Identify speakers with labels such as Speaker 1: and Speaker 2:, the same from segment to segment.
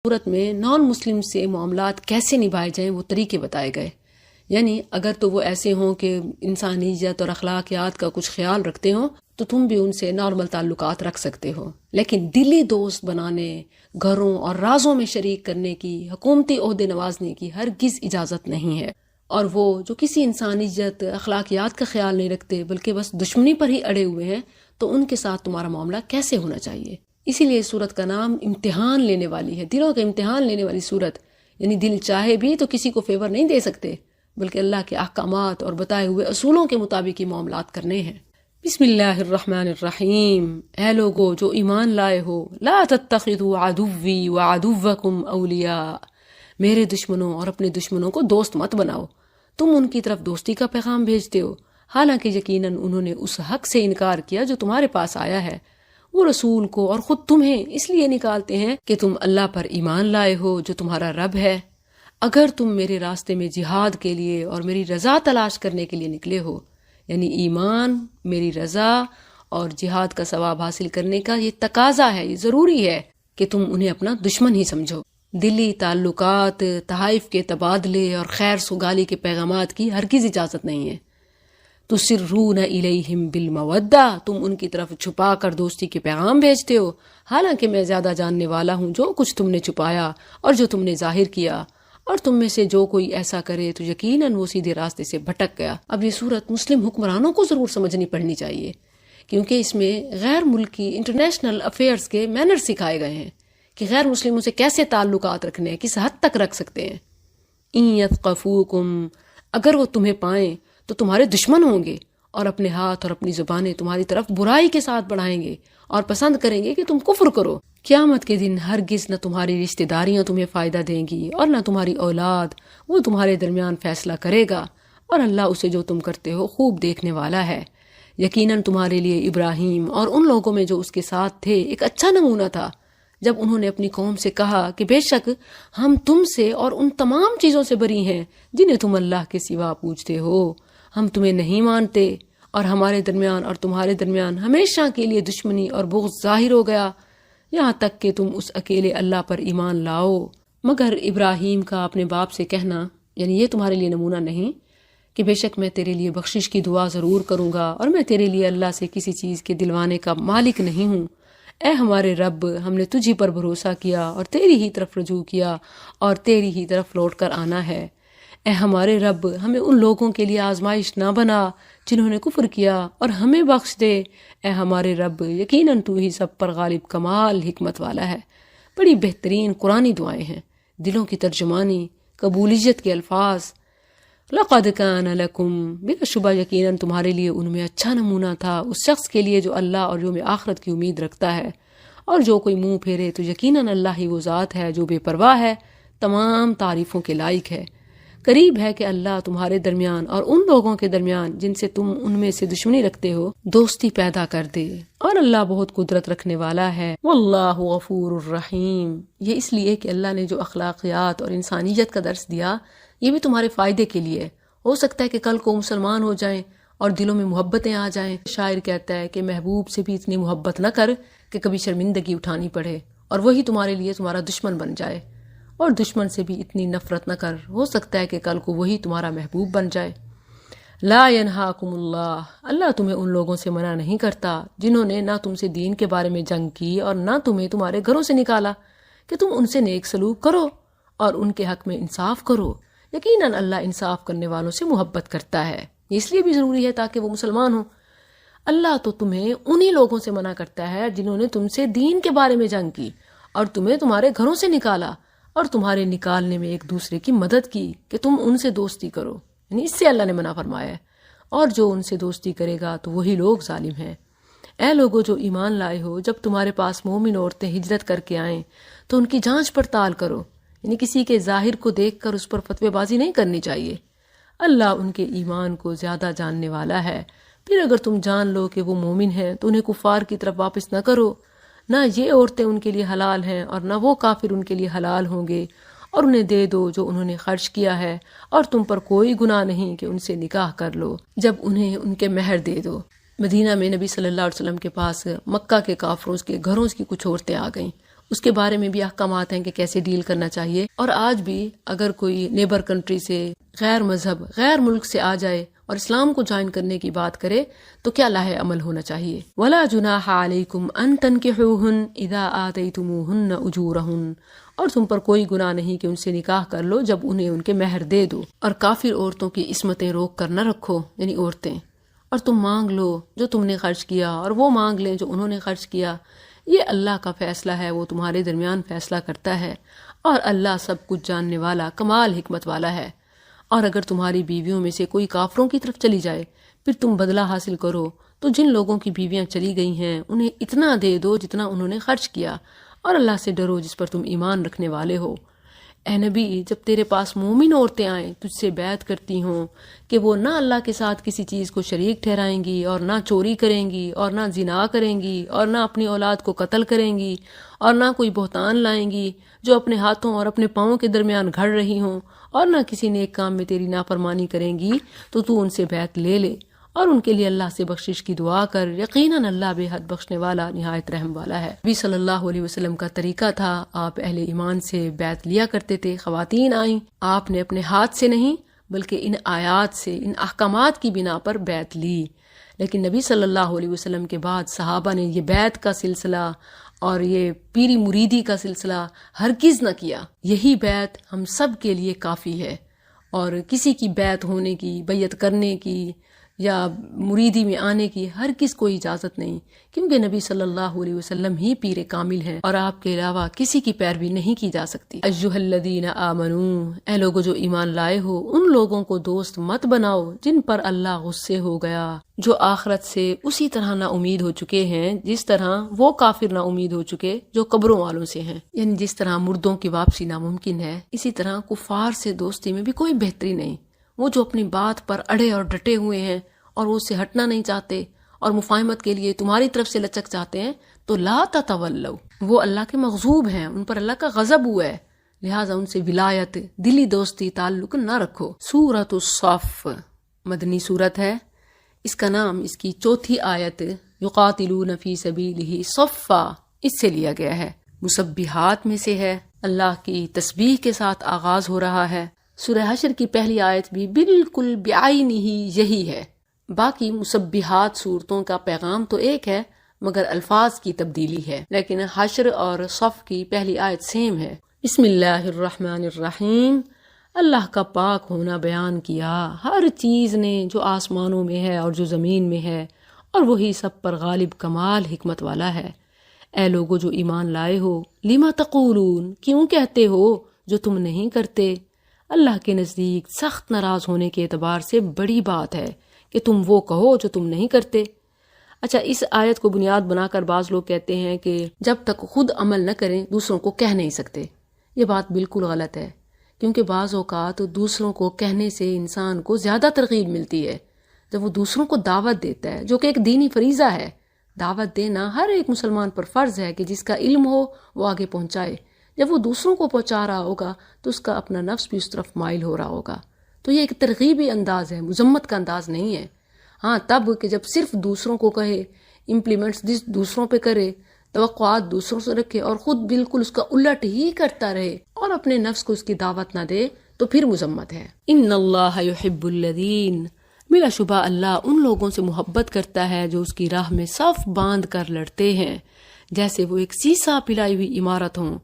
Speaker 1: صورت میں نان مسلم سے معاملات کیسے نبھائے جائیں وہ طریقے بتائے گئے. یعنی اگر تو وہ ایسے ہوں کہ انسانیت اور اخلاقیات کا کچھ خیال رکھتے ہوں تو تم بھی ان سے نارمل تعلقات رکھ سکتے ہو، لیکن دلی دوست بنانے، گھروں اور رازوں میں شریک کرنے کی، حکومتی عہدے نوازنے کی ہرگز اجازت نہیں ہے. اور وہ جو کسی انسانیت اخلاقیات کا خیال نہیں رکھتے بلکہ بس دشمنی پر ہی اڑے ہوئے ہیں، تو ان کے ساتھ تمہارا معاملہ کیسے ہونا چاہیے؟ اسی لیے سورت کا نام امتحان لینے والی ہے، دلوں کا امتحان لینے والی سورت. یعنی دل چاہے بھی تو کسی کو فیور نہیں دے سکتے، بلکہ اللہ کے احکامات اور بتائے ہوئے اصولوں کے مطابق ہی معاملات کرنے ہیں. بسم اللہ الرحمن الرحیم. اے لوگو جو ایمان لائے ہو، لا تتخذوا عدوی وعدوکم اولیاء، میرے دشمنوں اور اپنے دشمنوں کو دوست مت بناؤ. تم ان کی طرف دوستی کا پیغام بھیجتے ہو، حالانکہ یقیناً انہوں نے اس حق سے انکار کیا جو تمہارے پاس آیا ہے. وہ رسول کو اور خود تمہیں اس لیے نکالتے ہیں کہ تم اللہ پر ایمان لائے ہو جو تمہارا رب ہے. اگر تم میرے راستے میں جہاد کے لیے اور میری رضا تلاش کرنے کے لیے نکلے ہو، یعنی ایمان، میری رضا اور جہاد کا ثواب حاصل کرنے کا یہ تقاضا ہے، یہ ضروری ہے کہ تم انہیں اپنا دشمن ہی سمجھو. دلی تعلقات، تحائف کے تبادلے اور خیر سگالی کے پیغامات کی ہرگز اجازت نہیں ہے. تسرون الیہم بالمودہ، تم ان کی طرف چھپا کر دوستی کے پیغام بھیجتے ہو، حالانکہ میں زیادہ جاننے والا ہوں جو کچھ تم نے چھپایا اور جو تم نے ظاہر کیا. اور تم میں سے جو کوئی ایسا کرے تو یقیناً وہ سیدھے راستے سے بھٹک گیا. اب یہ صورت مسلم حکمرانوں کو ضرور سمجھنی پڑنی چاہیے، کیونکہ اس میں غیر ملکی انٹرنیشنل افیئرز کے مینر سکھائے گئے ہیں کہ غیر مسلموں سے کیسے تعلقات رکھنے ہیں، کس حد تک رکھ سکتے ہیں. ان یثقفوکم، اگر وہ تمہیں پائیں تو تمہارے دشمن ہوں گے اور اپنے ہاتھ اور اپنی زبانیں تمہاری طرف برائی کے ساتھ بڑھائیں گے اور پسند کریں گے کہ تم کفر کرو. قیامت کے دن ہرگز نہ تمہاری رشتہ داریاں تمہیں فائدہ دیں گی اور نہ تمہاری اولاد، وہ تمہارے درمیان فیصلہ کرے گا، اور اللہ اسے جو تم کرتے ہو خوب دیکھنے والا ہے. یقیناً تمہارے لیے ابراہیم اور ان لوگوں میں جو اس کے ساتھ تھے ایک اچھا نمونہ تھا، جب انہوں نے اپنی قوم سے کہا کہ بے شک ہم تم سے اور ان تمام چیزوں سے بری ہیں جنہیں تم اللہ کے سوا پوجتے ہو. ہم تمہیں نہیں مانتے اور ہمارے درمیان اور تمہارے درمیان ہمیشہ کے لیے دشمنی اور بغض ظاہر ہو گیا، یہاں تک کہ تم اس اکیلے اللہ پر ایمان لاؤ. مگر ابراہیم کا اپنے باپ سے کہنا، یعنی یہ تمہارے لیے نمونہ نہیں کہ بے شک میں تیرے لیے بخشش کی دعا ضرور کروں گا اور میں تیرے لیے اللہ سے کسی چیز کے دلوانے کا مالک نہیں ہوں. اے ہمارے رب، ہم نے تجھی پر بھروسہ کیا اور تیری ہی طرف رجوع کیا اور تیری ہی طرف لوٹ کر آنا ہے. اے ہمارے رب، ہمیں ان لوگوں کے لیے آزمائش نہ بنا جنہوں نے کفر کیا، اور ہمیں بخش دے. اے ہمارے رب، یقیناً تو ہی سب پر غالب، کمال حکمت والا ہے. بڑی بہترین قرآنی دعائیں ہیں، دلوں کی ترجمانی، قبولیت کے الفاظ. لقد کان لکم، بلا شبہ یقیناً تمہارے لیے ان میں اچھا نمونہ تھا اس شخص کے لیے جو اللہ اور یوم آخرت کی امید رکھتا ہے. اور جو کوئی منہ پھیرے تو یقیناً اللہ ہی وہ ذات ہے جو بے پرواہ ہے، تمام تعریفوں کے لائق ہے. قریب ہے کہ اللہ تمہارے درمیان اور ان لوگوں کے درمیان جن سے تم ان میں سے دشمنی رکھتے ہو دوستی پیدا کر دے، اور اللہ بہت قدرت رکھنے والا ہے. واللہ غفور الرحیم. یہ اس لیے کہ اللہ نے جو اخلاقیات اور انسانیت کا درس دیا یہ بھی تمہارے فائدے کے لیے. ہو سکتا ہے کہ کل کو مسلمان ہو جائیں اور دلوں میں محبتیں آ جائیں. شاعر کہتا ہے کہ محبوب سے بھی اتنی محبت نہ کر کہ کبھی شرمندگی اٹھانی پڑے اور وہی تمہارے لیے تمہارا دشمن بن جائے، اور دشمن سے بھی اتنی نفرت نہ کر، ہو سکتا ہے کہ کل کو وہی تمہارا محبوب بن جائے. لا ینہاکم اللہ، اللہ تمہیں ان لوگوں سے منع نہیں کرتا جنہوں نے نہ تم سے دین کے بارے میں جنگ کی اور نہ تمہیں تمہارے گھروں سے نکالا، کہ تم ان سے نیک سلوک کرو اور ان کے حق میں انصاف کرو. یقیناً اللہ انصاف کرنے والوں سے محبت کرتا ہے. یہ اس لیے بھی ضروری ہے تاکہ وہ مسلمان ہوں. اللہ تو تمہیں انہی لوگوں سے منع کرتا ہے جنہوں نے تم سے دین کے بارے میں جنگ کی اور تمہیں تمہارے گھروں سے نکالا اور تمہارے نکالنے میں ایک دوسرے کی مدد کی کہ تم ان سے دوستی کرو. یعنی اس سے اللہ نے منع فرمایا ہے، اور جو ان سے دوستی کرے گا تو وہی لوگ ظالم ہیں. اے لوگو جو ایمان لائے ہو، جب تمہارے پاس مومن عورتیں ہجرت کر کے آئیں تو ان کی جانچ پڑتال کرو. یعنی کسی کے ظاہر کو دیکھ کر اس پر فتوی بازی نہیں کرنی چاہیے. اللہ ان کے ایمان کو زیادہ جاننے والا ہے. پھر اگر تم جان لو کہ وہ مومن ہیں تو انہیں کفار کی طرف واپس نہ کرو. نہ یہ عورتیں ان کے لیے حلال ہیں اور نہ وہ کافر ان کے لیے حلال ہوں گے، اور انہیں دے دو جو انہوں نے خرچ کیا ہے، اور تم پر کوئی گناہ نہیں کہ ان سے نکاح کر لو جب انہیں ان کے مہر دے دو. مدینہ میں نبی صلی اللہ علیہ وسلم کے پاس مکہ کے کافروں کے گھروں کی کچھ عورتیں آ گئیں. اس کے بارے میں بھی احکامات ہیں کہ کیسے ڈیل کرنا چاہیے. اور آج بھی اگر کوئی نیبر کنٹری سے غیر مذہب غیر ملک سے آ جائے اور اسلام کو جوائن کرنے کی بات کرے تو کیا لاہ عمل ہونا چاہیے. وَلَا جُنَاحَ عَلَيْكُمْ أَن تَنكِحُوهُنَّ إِذَا آتَيْتُمُوهُنَّ أُجُورَهُنَّ، اور تم پر کوئی گناہ نہیں کہ ان سے نکاح کر لو جب انہیں ان کے مہر دے دو. اور کافر عورتوں کی عصمتیں روک کر نہ رکھو، یعنی عورتیں، اور تم مانگ لو جو تم نے خرچ کیا اور وہ مانگ لیں جو انہوں نے خرچ کیا. یہ اللہ کا فیصلہ ہے، وہ تمہارے درمیان فیصلہ کرتا ہے، اور اللہ سب کچھ جاننے والا کمال حکمت والا ہے. اور اگر تمہاری بیویوں میں سے کوئی کافروں کی طرف چلی جائے پھر تم بدلہ حاصل کرو تو جن لوگوں کی بیویاں چلی گئی ہیں انہیں اتنا دے دو جتنا انہوں نے خرچ کیا، اور اللہ سے ڈرو جس پر تم ایمان رکھنے والے ہو. اے نبی، جب تیرے پاس مومن عورتیں آئیں تجھ سے بیعت کرتی ہوں کہ وہ نہ اللہ کے ساتھ کسی چیز کو شریک ٹھہرائیں گی، اور نہ چوری کریں گی، اور نہ زنا کریں گی، اور نہ اپنی اولاد کو قتل کریں گی، اور نہ کوئی بہتان لائیں گی جو اپنے ہاتھوں اور اپنے پاؤں کے درمیان گھڑ رہی ہوں، اور نہ کسی نیک کام میں تیری نافرمانی کریں گی، تو ان سے بیعت لے لے اور ان کے لیے اللہ سے بخشش کی دعا کر. یقیناً اللہ بے حد بخشنے والا نہایت رحم والا ہے. نبی صلی اللہ علیہ وسلم کا طریقہ تھا، آپ اہل ایمان سے بیعت لیا کرتے تھے. خواتین آئیں، آپ نے اپنے ہاتھ سے نہیں بلکہ ان آیات سے، ان احکامات کی بنا پر بیعت لی. لیکن نبی صلی اللہ علیہ وسلم کے بعد صحابہ نے یہ بیعت کا سلسلہ اور یہ پیری مریدی کا سلسلہ ہرگز نہ کیا. یہی بیعت ہم سب کے لیے کافی ہے، اور کسی کی بیعت ہونے کی، بیعت کرنے کی یا مریدی میں آنے کی ہرگز کوئی اجازت نہیں، کیونکہ نبی صلی اللہ علیہ وسلم ہی پیر کامل ہیں اور آپ کے علاوہ کسی کی پیروی نہیں کی جا سکتی. ایھا الذین آمنوا، اے لوگو جو ایمان لائے ہو، ان لوگوں کو دوست مت بناؤ جن پر اللہ غصے ہو گیا، جو آخرت سے اسی طرح نا امید ہو چکے ہیں جس طرح وہ کافر نا امید ہو چکے جو قبروں والوں سے ہیں. یعنی جس طرح مردوں کی واپسی ناممکن ہے، اسی طرح کفار سے دوستی میں بھی کوئی بہتری نہیں. وہ جو اپنی بات پر اڑے اور ڈٹے ہوئے ہیں اور وہ اس سے ہٹنا نہیں چاہتے اور مفاہمت کے لیے تمہاری طرف سے لچک چاہتے ہیں، تو لا تتولوا، وہ اللہ کے مغضوب ہیں، ان پر اللہ کا غضب ہوا ہے، لہٰذا ان سے ولایت، دلی دوستی، تعلق نہ رکھو. سورۃ الصف مدنی سورت ہے. اس کا نام اس کی چوتھی آیت یقاتلون فی سبیلہ صفا اس سے لیا گیا ہے. مسبحات میں سے ہے، اللہ کی تسبیح کے ساتھ آغاز ہو رہا ہے. سورہ حشر کی پہلی آیت بھی بالکل بعینہ یہی ہے. باقی مسبحات صورتوں کا پیغام تو ایک ہے مگر الفاظ کی تبدیلی ہے، لیکن حشر اور صف کی پہلی آیت سیم ہے. بسم اللہ الرحمن الرحیم. اللہ کا پاک ہونا بیان کیا ہر چیز نے جو آسمانوں میں ہے اور جو زمین میں ہے، اور وہی سب پر غالب کمال حکمت والا ہے. اے لوگو جو ایمان لائے ہو، لما تقولون، کیوں کہتے ہو جو تم نہیں کرتے. اللہ کے نزدیک سخت ناراض ہونے کے اعتبار سے بڑی بات ہے کہ تم وہ کہو جو تم نہیں کرتے. اچھا، اس آیت کو بنیاد بنا کر بعض لوگ کہتے ہیں کہ جب تک خود عمل نہ کریں دوسروں کو کہہ نہیں سکتے. یہ بات بالکل غلط ہے، کیونکہ بعض اوقات دوسروں کو کہنے سے انسان کو زیادہ ترغیب ملتی ہے جب وہ دوسروں کو دعوت دیتا ہے، جو کہ ایک دینی فریضہ ہے. دعوت دینا ہر ایک مسلمان پر فرض ہے کہ جس کا علم ہو وہ آگے پہنچائے. جب وہ دوسروں کو پہنچا رہا ہوگا تو اس کا اپنا نفس بھی اس طرف مائل ہو رہا ہوگا. تو یہ ایک ترغیبی انداز ہے، مذمت کا انداز نہیں ہے. ہاں تب کہ جب صرف دوسروں کو کہے، امپلیمنٹس دوسروں پہ کرے، توقعات دوسروں سے رکھے اور خود بالکل اس کا الٹ ہی کرتا رہے اور اپنے نفس کو اس کی دعوت نہ دے، تو پھر مذمت ہے. ان اللہ یحب الذین، بلا شبہ اللہ ان لوگوں سے محبت کرتا ہے جو اس کی راہ میں صف باندھ کر لڑتے ہیں، جیسے وہ ایک سیسا پلائی ہوئی عمارت ہوں.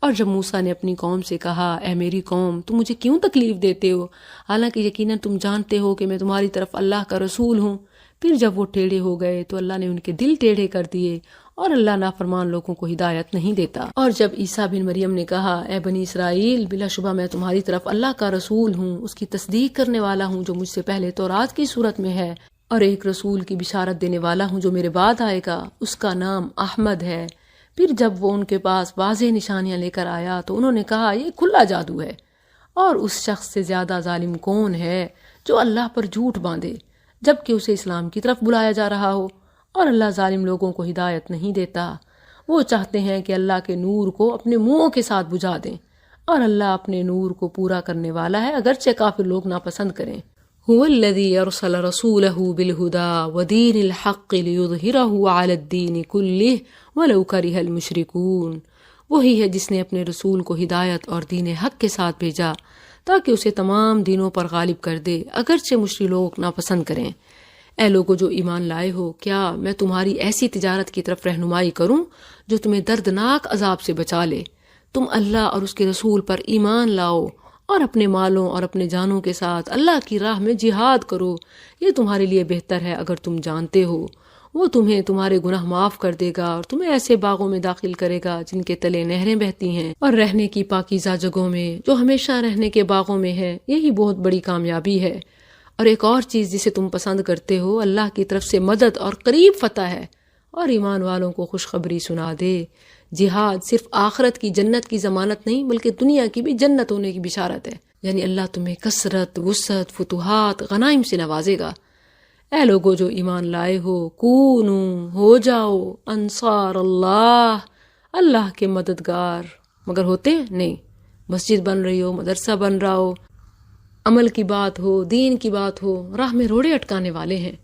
Speaker 1: اور جب موسیٰ نے اپنی قوم سے کہا، اے میری قوم، تم مجھے کیوں تکلیف دیتے ہو، حالانکہ یقیناً تم جانتے ہو کہ میں تمہاری طرف اللہ کا رسول ہوں. پھر جب وہ ٹیڑھے ہو گئے تو اللہ نے ان کے دل ٹیڑھے کر دیے، اور اللہ نافرمان لوگوں کو ہدایت نہیں دیتا. اور جب عیسیٰ بن مریم نے کہا، اے بنی اسرائیل، بلا شبہ میں تمہاری طرف اللہ کا رسول ہوں، اس کی تصدیق کرنے والا ہوں جو مجھ سے پہلے تورات کی صورت میں ہے، اور ایک رسول کی بشارت دینے والا ہوں جو میرے بعد آئے گا، اس کا نام احمد ہے. پھر جب وہ ان کے پاس واضح نشانیاں لے کر آیا تو انہوں نے کہا، یہ کھلا جادو ہے، اور اس شخص سے زیادہ ظالم کون ہے جو اللہ پر جھوٹ باندھے جبکہ اسے اسلام کی طرف بلایا جا رہا ہو. اور اللہ ظالم لوگوں کو ہدایت نہیں دیتا. وہ چاہتے ہیں کہ اللہ کے نور کو اپنے منہوں کے ساتھ بجھا دیں، اور اللہ اپنے نور کو پورا کرنے والا ہے اگرچہ کافر لوگ ناپسند کریں. هو الذی ارسل رسولہ بالہدی ودین الحق لیظہرہ علی الدین کلہ ولو کرہ المشرکون. وہی ہے جس نے اپنے رسول کو ہدایت اور دین حق کے ساتھ بھیجا تاکہ اسے تمام دینوں پر غالب کر دے، اگرچہ مشرک لوگ ناپسند کریں۔ اے لوگو جو ایمان لائے ہو، کیا میں تمہاری ایسی تجارت کی طرف رہنمائی کروں جو تمہیں دردناک عذاب سے بچا لے؟ تم اللہ اور اس کے رسول پر ایمان لاؤ اور اپنے مالوں اور اپنے جانوں کے ساتھ اللہ کی راہ میں جہاد کرو، یہ تمہارے لیے بہتر ہے اگر تم جانتے ہو۔ وہ تمہیں تمہارے گناہ معاف کر دے گا اور تمہیں ایسے باغوں میں داخل کرے گا جن کے تلے نہریں بہتی ہیں، اور رہنے کی پاکیزہ جگہوں میں جو ہمیشہ رہنے کے باغوں میں ہے۔ یہی بہت بڑی کامیابی ہے۔ اور ایک اور چیز جسے تم پسند کرتے ہو، اللہ کی طرف سے مدد اور قریب فتح ہے، اور ایمان والوں کو خوشخبری سنا دے۔ جہاد صرف آخرت کی جنت کی ضمانت نہیں بلکہ دنیا کی بھی جنت ہونے کی بشارت ہے، یعنی اللہ تمہیں کثرت، وسعت، فتوحات، غنائم سے نوازے گا۔ اے لوگو جو ایمان لائے ہو، کونو، ہو جاؤ، انصار اللہ، اللہ کے مددگار۔ مگر ہوتے نہیں؟ مسجد بن رہی ہو، مدرسہ بن رہا ہو، عمل کی بات ہو، دین کی بات ہو، راہ میں روڑے اٹکانے والے ہیں۔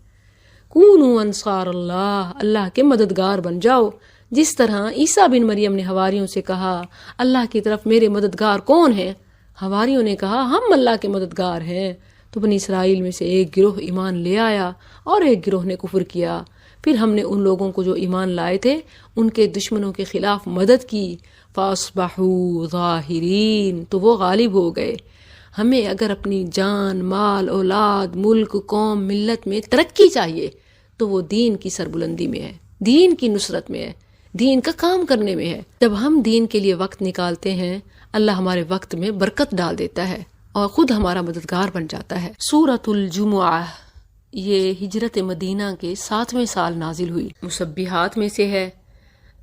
Speaker 1: کونو انصار اللہ، اللہ کے مددگار بن جاؤ۔ جس طرح عیسیٰ بن مریم نے حواریوں سے کہا، اللہ کی طرف میرے مددگار کون ہیں؟ حواریوں نے کہا، ہم اللہ کے مددگار ہیں۔ تو بنی اسرائیل میں سے ایک گروہ ایمان لے آیا اور ایک گروہ نے کفر کیا۔ پھر ہم نے ان لوگوں کو جو ایمان لائے تھے ان کے دشمنوں کے خلاف مدد کی، فَأَصْبَحُوا ظَاهِرِينَ، تو وہ غالب ہو گئے۔ ہمیں اگر اپنی جان، مال، اولاد، ملک، قوم، ملت میں ترقی چاہیے تو وہ دین کی سربلندی میں ہے، دین کی نصرت میں ہے، دین کا کام کرنے میں ہے۔ جب ہم دین کے لیے وقت نکالتے ہیں، اللہ ہمارے وقت میں برکت ڈال دیتا ہے اور خود ہمارا مددگار بن جاتا ہے۔ سورۃ الجمعہ یہ ہجرت مدینہ کے 7ویں سال نازل ہوئی، مسبحات میں سے ہے۔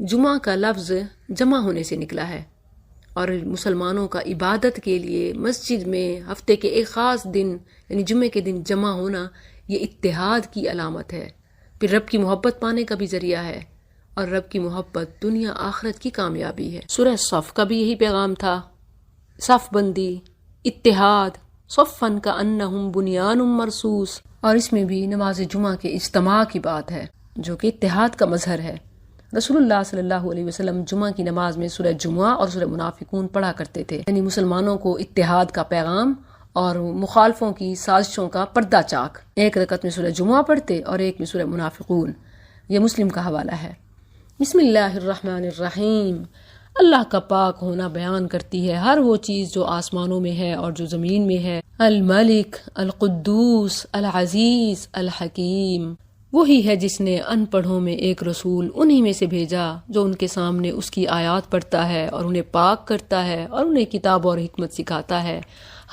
Speaker 1: جمعہ کا لفظ جمع ہونے سے نکلا ہے، اور مسلمانوں کا عبادت کے لیے مسجد میں ہفتے کے ایک خاص دن یعنی جمعے کے دن جمع ہونا یہ اتحاد کی علامت ہے، پھر رب کی محبت پانے کا بھی ذریعہ ہے، اور رب کی محبت دنیا آخرت کی کامیابی ہے۔ سورہ صف کا بھی یہی پیغام تھا، صف بندی، اتحاد، صفن کا انہم بنیان مرصوص، اور اس میں بھی نماز جمعہ کے اجتماع کی بات ہے جو کہ اتحاد کا مظہر ہے۔ رسول اللہ صلی اللہ علیہ وسلم جمعہ کی نماز میں سورہ جمعہ اور سورہ منافقون پڑھا کرتے تھے، یعنی مسلمانوں کو اتحاد کا پیغام اور مخالفوں کی سازشوں کا پردہ چاک۔ ایک رکعت میں سورہ جمعہ پڑھتے اور ایک میں سورہ منافقون۔ یہ مسلم کا حوالہ ہے۔ بسم اللہ الرحمن الرحیم۔ اللہ کا پاک ہونا بیان کرتی ہے ہر وہ چیز جو آسمانوں میں ہے اور جو زمین میں ہے۔ الملک، القدوس، العزیز، الحکیم۔ وہی ہے جس نے ان پڑھوں میں ایک رسول انہی میں سے بھیجا جو ان کے سامنے اس کی آیات پڑھتا ہے اور انہیں پاک کرتا ہے اور انہیں کتاب اور حکمت سکھاتا ہے،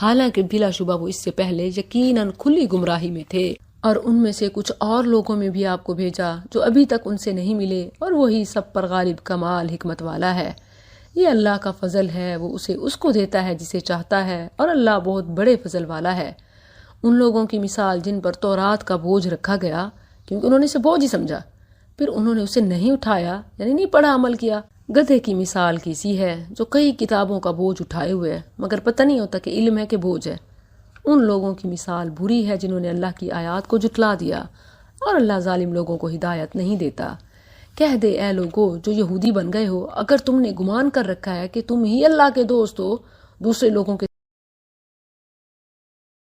Speaker 1: حالانکہ بلا شبہ وہ اس سے پہلے یقیناً کھلی گمراہی میں تھے۔ اور ان میں سے کچھ اور لوگوں میں بھی آپ کو بھیجا جو ابھی تک ان سے نہیں ملے، اور وہی سب پر غالب کمال حکمت والا ہے۔ یہ اللہ کا فضل ہے، وہ اسے اس کو دیتا ہے جسے چاہتا ہے، اور اللہ بہت بڑے فضل والا ہے۔ ان لوگوں کی مثال جن پر تورات کا بوجھ رکھا گیا کیونکہ انہوں نے اسے بوجھ ہی سمجھا، پھر انہوں نے اسے نہیں اٹھایا یعنی نہیں پڑھا، عمل کیا۔ گدھے کی مثال کیسی ہے جو کئی کتابوں کا بوجھ اٹھائے ہوئے ہے مگر پتہ نہیں ہوتا کہ علم ہے کہ بوجھ ہے۔ ان لوگوں کی مثال بری ہے جنہوں نے اللہ کی آیات کو جھٹلا دیا، اور اللہ ظالم لوگوں کو ہدایت نہیں دیتا۔ کہہ دے اے لوگو جو یہودی بن گئے ہو، اگر تم نے گمان کر رکھا ہے کہ تم ہی اللہ کے دوست ہو دوسرے لوگوں کے